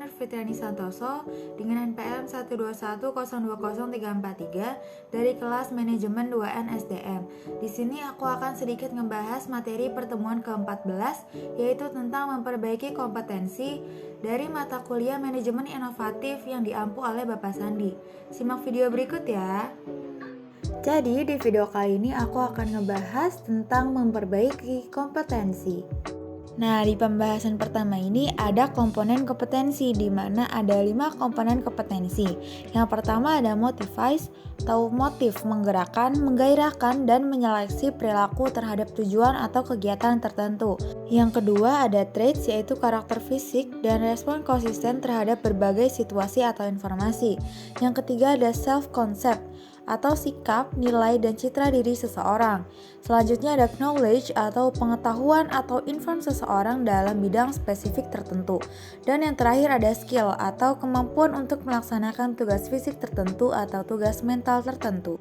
Nur Fitriani Santoso dengan NPM 121020343 dari kelas Manajemen 2N SDM. Di sini aku akan sedikit membahas materi pertemuan ke-14, yaitu tentang memperbaiki kompetensi dari mata kuliah Manajemen Inovatif yang diampu oleh Bapak Sandi. Simak video berikut ya. Jadi di video kali ini aku akan ngebahas tentang memperbaiki kompetensi. Nah, di pembahasan pertama ini ada komponen kompetensi, di mana ada 5 komponen kompetensi. Yang pertama ada motivize, atau motif, menggerakkan, menggairahkan, dan menyeleksi perilaku terhadap tujuan atau kegiatan tertentu. Yang kedua ada traits, yaitu karakter fisik dan respon konsisten terhadap berbagai situasi atau informasi. Yang ketiga ada self-concept, atau sikap, nilai, dan citra diri seseorang. Selanjutnya ada knowledge atau pengetahuan atau info seseorang dalam bidang spesifik tertentu. Dan yang terakhir ada skill atau kemampuan untuk melaksanakan tugas fisik tertentu atau tugas mental tertentu.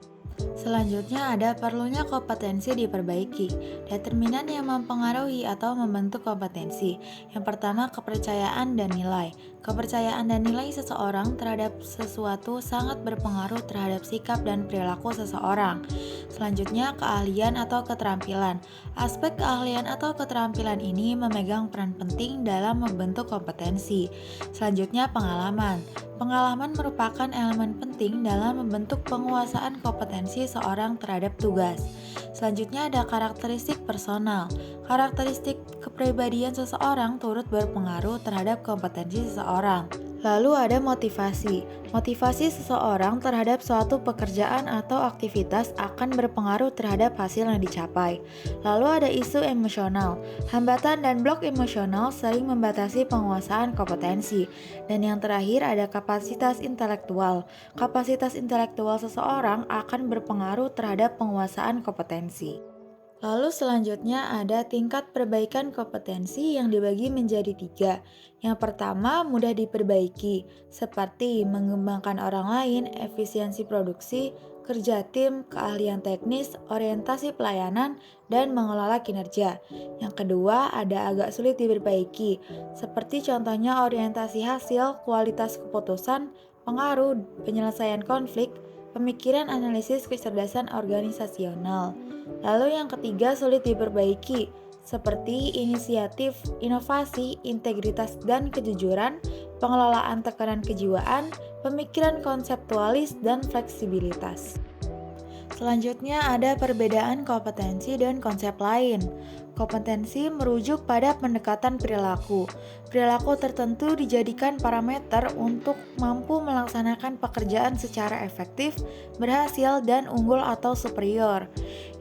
Selanjutnya ada perlunya kompetensi diperbaiki. Determinan yang mempengaruhi atau membentuk kompetensi. Yang pertama kepercayaan dan nilai. Kepercayaan dan nilai seseorang terhadap sesuatu sangat berpengaruh terhadap sikap dan perilaku seseorang. Selanjutnya keahlian atau keterampilan. Aspek keahlian atau keterampilan ini memegang peran penting dalam membentuk kompetensi. Selanjutnya pengalaman. Pengalaman merupakan elemen penting dalam membentuk penguasaan kompetensi seorang terhadap tugas. Selanjutnya ada karakteristik personal. Karakteristik kepribadian seseorang turut berpengaruh terhadap kompetensi seseorang. Lalu ada motivasi. Motivasi seseorang terhadap suatu pekerjaan atau aktivitas akan berpengaruh terhadap hasil yang dicapai. Lalu ada isu emosional. Hambatan dan blok emosional sering membatasi penguasaan kompetensi. Dan yang terakhir ada kapasitas intelektual. Kapasitas intelektual seseorang akan berpengaruh terhadap penguasaan kompetensi. Lalu selanjutnya ada tingkat perbaikan kompetensi yang dibagi menjadi 3. Yang pertama mudah diperbaiki, seperti mengembangkan orang lain, efisiensi produksi, kerja tim, keahlian teknis, orientasi pelayanan, dan mengelola kinerja. Yang kedua ada agak sulit diperbaiki, seperti contohnya orientasi hasil, kualitas keputusan, pengaruh, penyelesaian konflik, pemikiran analisis kecerdasan organisasional. Lalu yang ketiga sulit diperbaiki, seperti inisiatif, inovasi, integritas dan kejujuran, pengelolaan tekanan kejiwaan, pemikiran konseptualis, dan fleksibilitas. Selanjutnya ada perbedaan kompetensi dan konsep lain. Kompetensi merujuk pada pendekatan perilaku. Perilaku tertentu dijadikan parameter untuk mampu melaksanakan pekerjaan secara efektif, berhasil, dan unggul atau superior.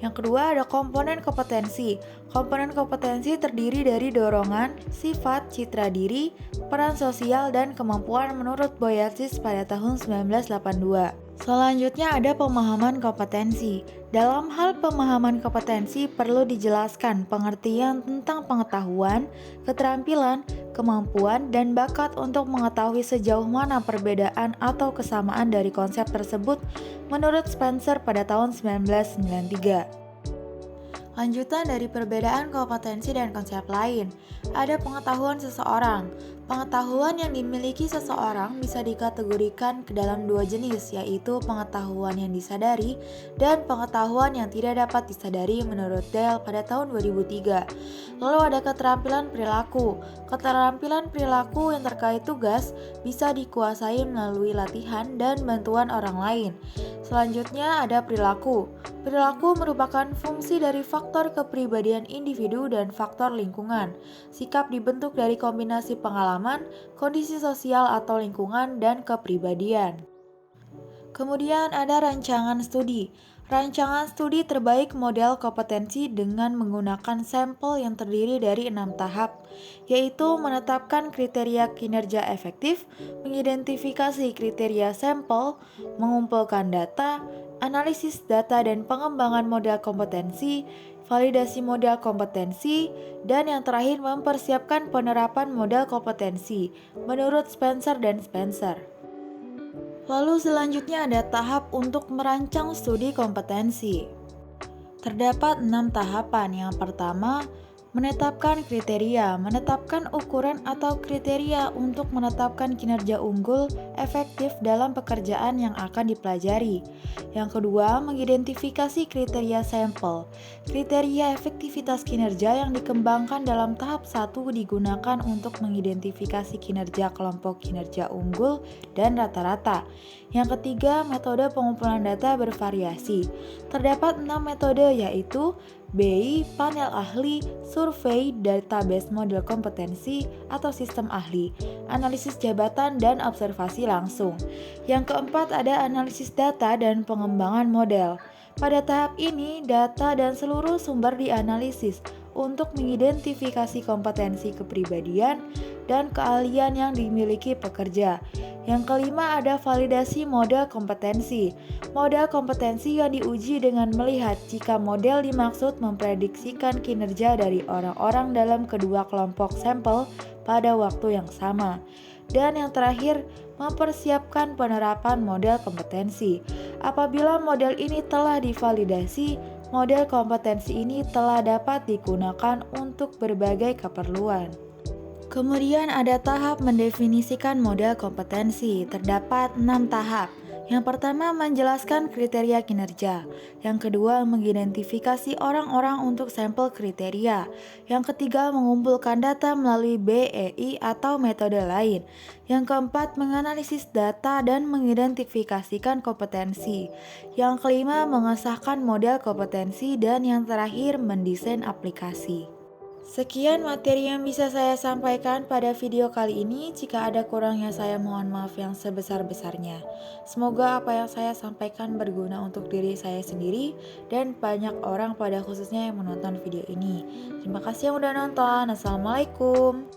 Yang kedua ada komponen kompetensi. Komponen kompetensi terdiri dari dorongan, sifat, citra diri, peran sosial, dan kemampuan menurut Boyatzis pada tahun 1982. Selanjutnya ada pemahaman kompetensi. Dalam hal pemahaman kompetensi perlu dijelaskan pengertian tentang pengetahuan, keterampilan, kemampuan, dan bakat untuk mengetahui sejauh mana perbedaan atau kesamaan dari konsep tersebut menurut Spencer pada tahun 1993. Lanjutan dari perbedaan kompetensi dan konsep lain, ada pengetahuan seseorang. Pengetahuan yang dimiliki seseorang bisa dikategorikan ke dalam 2 jenis, yaitu pengetahuan yang disadari dan pengetahuan yang tidak dapat disadari menurut Dale pada tahun 2003. Lalu ada keterampilan perilaku. Keterampilan perilaku yang terkait tugas bisa dikuasai melalui latihan dan bantuan orang lain. Selanjutnya ada perilaku. Perilaku merupakan fungsi dari faktor kepribadian individu dan faktor lingkungan. Sikap dibentuk dari kombinasi pengalaman, kondisi sosial atau lingkungan, dan kepribadian. Kemudian ada rancangan studi. Rancangan studi terbaik model kompetensi dengan menggunakan sampel yang terdiri dari 6 tahap, yaitu menetapkan kriteria kinerja efektif, mengidentifikasi kriteria sampel, mengumpulkan data, analisis data dan pengembangan model kompetensi, validasi model kompetensi, dan yang terakhir mempersiapkan penerapan model kompetensi menurut Spencer dan Spencer. Lalu selanjutnya ada tahap untuk merancang studi kompetensi. Terdapat 6 tahapan. Yang pertama, Menetapkan kriteria, menetapkan ukuran atau kriteria untuk menetapkan kinerja unggul efektif dalam pekerjaan yang akan dipelajari. Yang kedua, mengidentifikasi kriteria sampel. Kriteria efektivitas kinerja yang dikembangkan dalam tahap 1 digunakan untuk mengidentifikasi kinerja kelompok kinerja unggul dan rata-rata. Yang ketiga, metode pengumpulan data bervariasi. Terdapat 6 metode yaitu BI, panel ahli, survei, database model kompetensi atau sistem ahli, analisis jabatan, dan observasi langsung. Yang keempat ada analisis data dan pengembangan model. Pada tahap ini, data dan seluruh sumber dianalisis untuk mengidentifikasi kompetensi kepribadian dan keahlian yang dimiliki pekerja. Yang kelima ada validasi model kompetensi. Model kompetensi yang diuji dengan melihat jika model dimaksud memprediksikan kinerja dari orang-orang dalam kedua kelompok sampel pada waktu yang sama. Dan yang terakhir, mempersiapkan penerapan model kompetensi. Apabila model ini telah divalidasi, model kompetensi ini telah dapat digunakan untuk berbagai keperluan. Kemudian ada tahap mendefinisikan model kompetensi. Terdapat 6 tahap. Yang pertama menjelaskan kriteria kinerja. Yang kedua mengidentifikasi orang-orang untuk sampel kriteria. Yang ketiga mengumpulkan data melalui BEI atau metode lain. Yang keempat menganalisis data dan mengidentifikasikan kompetensi. Yang kelima mengesahkan model kompetensi dan yang terakhir mendesain aplikasi. Sekian materi yang bisa saya sampaikan pada video kali ini. Jika ada kurangnya saya mohon maaf yang sebesar-besarnya. Semoga apa yang saya sampaikan berguna untuk diri saya sendiri dan banyak orang pada khususnya yang menonton video ini. Terima kasih yang udah nonton. Assalamualaikum.